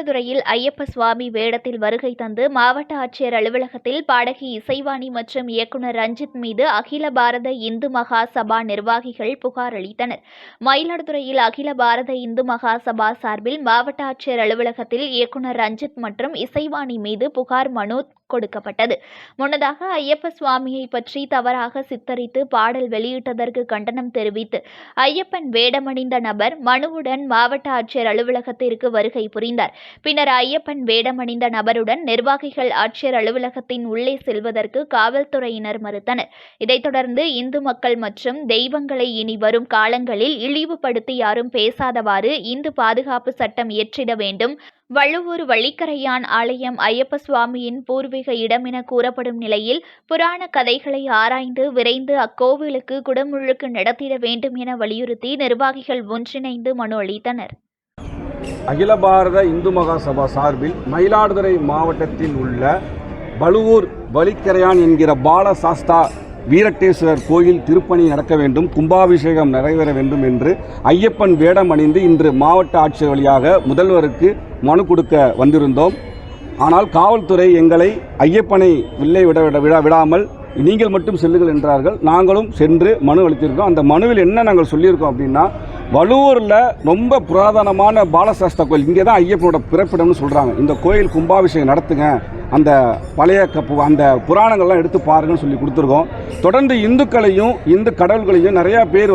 மயிலாடுதுறையில் ஐயப்ப சுவாமி வேடத்தில் வருகை தந்து மாவட்ட ஆட்சியர் அலுவலகத்தில் பாடகி இசைவாணி மற்றும் இயக்குநர் ரஞ்சித் மீது அகில பாரத இந்து மகா சபா நிர்வாகிகள் புகார் அளித்தனர். மயிலாடுதுறையில் அகில பாரத இந்து மகா சபா சார்பில் மாவட்ட ஆட்சியர் அலுவலகத்தில் இயக்குநர் ரஞ்சித் மற்றும் இசைவாணி மீது புகார் மனு கொடுக்கப்பட்டது. முன்னதாக ஐயப்ப சுவாமியை பற்றி தவறாக சித்தரித்து பாடல் வெளியிட்டதற்கு கண்டனம் தெரிவித்து ஐயப்பன் வேடமணிந்த நபர் மனுவுடன் மாவட்ட ஆட்சியர் அலுவலகத்திற்கு வருகை புரிந்தார். பின்னர் ஐயப்பன் வேடமணிந்த நபருடன் நிர்வாகிகள் ஆட்சியர் அலுவலகத்தின் உள்ளே செல்வதற்கு காவல்துறையினர் மறுத்தனர். இதைத் தொடர்ந்து இந்து மக்கள் மற்றும் தெய்வங்களை இனி வரும் காலங்களில் இழிவுபடுத்தி யாரும் பேசாதவாறு இந்து பாதுகாப்பு சட்டம் இயற்றிட வேண்டும். வள்ளுவூர் வள்ளிக்கரையான் ஆலயம் ஐயப்ப சுவாமியின் பூர்வீக இடம் என கூறப்படும் நிலையில் புராண கதைகளை ஆராய்ந்து விரைந்து அக்கோவிலுக்கு குடமுழுக்கு நடத்திட வேண்டும் என வலியுறுத்தி நிர்வாகிகள் ஒன்றிணைந்து மனு அளித்தனர். அகில பாரத இந்து மகா சபா சார்பில் மயிலாடுதுறை மாவட்டத்தில் உள்ள வள்ளுவூர் வள்ளிக்கரையான் என்கிற பாலசாஸ்தா வீரட்டேஸ்வரர் கோயில் திருப்பணி நடக்க வேண்டும், கும்பாபிஷேகம் நிறைவேற வேண்டும் என்று ஐயப்பன் வேடம் அணிந்து இன்று மாவட்ட ஆட்சியர் வழியாக முதல்வருக்கு மனு கொடுக்க வந்திருந்தோம். ஆனால் காவல்துறை எங்களை ஐயப்பனை வில்லை விடாமல் நீங்கள் மட்டும் செல்லுங்கள் என்றார்கள். நாங்களும் சென்று மனு அளித்திருக்கோம். அந்த மனுவில் என்ன நாங்கள் சொல்லியிருக்கோம் அப்படின்னா, வள்ளுவூரில் ரொம்ப புராதனமான பாலசாஸ்தா கோயில், இங்கே தான் ஐயப்பனோட பிறப்பிடம்னு சொல்கிறாங்க. இந்த கோயில் கும்பாபிஷேகம் நடத்துங்க, அந்த பழைய அந்த புராணங்கள்லாம் எடுத்து பாருங்கன்னு சொல்லி கொடுத்துருக்கோம். தொடர்ந்து இந்துக்களையும் இந்து கடவுள்களையும் நிறையா பேர்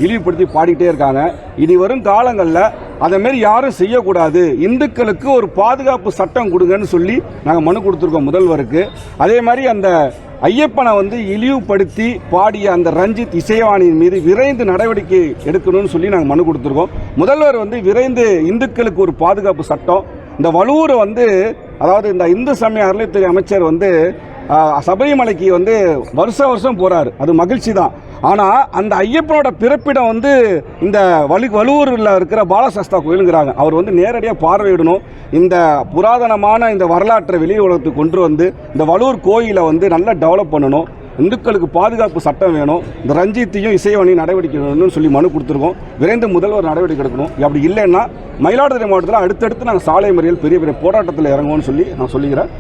இழிவுபடுத்தி பாடிக்கிட்டே இருக்காங்க. இனி வரும் காலங்களில் அதேமாரி யாரும் செய்யக்கூடாது, இந்துக்களுக்கு ஒரு பாதுகாப்பு சட்டம் கொடுங்கன்னு சொல்லி நாங்கள் மனு கொடுத்துருக்கோம் முதல்வருக்கு. அதே மாதிரி அந்த ஐயப்பனை இழிவுபடுத்தி பாடிய அந்த ரஞ்சித் இசைவாணியின் மீது விரைந்து நடவடிக்கை எடுக்கணும்னு சொல்லி நாங்கள் மனு கொடுத்துருக்கோம். முதல்வர் விரைந்து இந்துக்களுக்கு ஒரு பாதுகாப்பு சட்டம், இந்த வள்ளுவூரை அதாவது இந்த இந்து சமய அறநிலையத்துறை அமைச்சர் சபரிமலைக்கு வருஷம் போகிறாரு, அது மகிழ்ச்சி தான். ஆனால் அந்த ஐயப்பனோட பிறப்பிடம் இந்த வள்ளுவூரில் இருக்கிற பாலசாஸ்தா கோயிலுங்கிறாங்க. அவர் நேரடியாக பார்வையிடணும். இந்த புராதனமான இந்த வரலாற்றை வெளி உலகத்துக்கு கொண்டு இந்த வள்ளுவூர் கோயிலை நல்லா டெவலப் பண்ணணும். இந்துக்களுக்கு பாதுகாப்பு சட்டம் வேணும். இந்த ரஞ்சித்தையும் இசைவாணியும் நடவடிக்கை வேணும்னு சொல்லி மனு கொடுத்துருக்கோம். விரைந்து முதல்வர் நடவடிக்கை எடுக்கணும். அப்படி இல்லைன்னா மயிலாடுதுறை மாவட்டத்தில் அடுத்தடுத்து நாங்கள் சாலை மறியல் பெரிய பெரிய போராட்டத்தில் இறங்குவோம்னு சொல்லி நான் சொல்லிக்கிறேன்.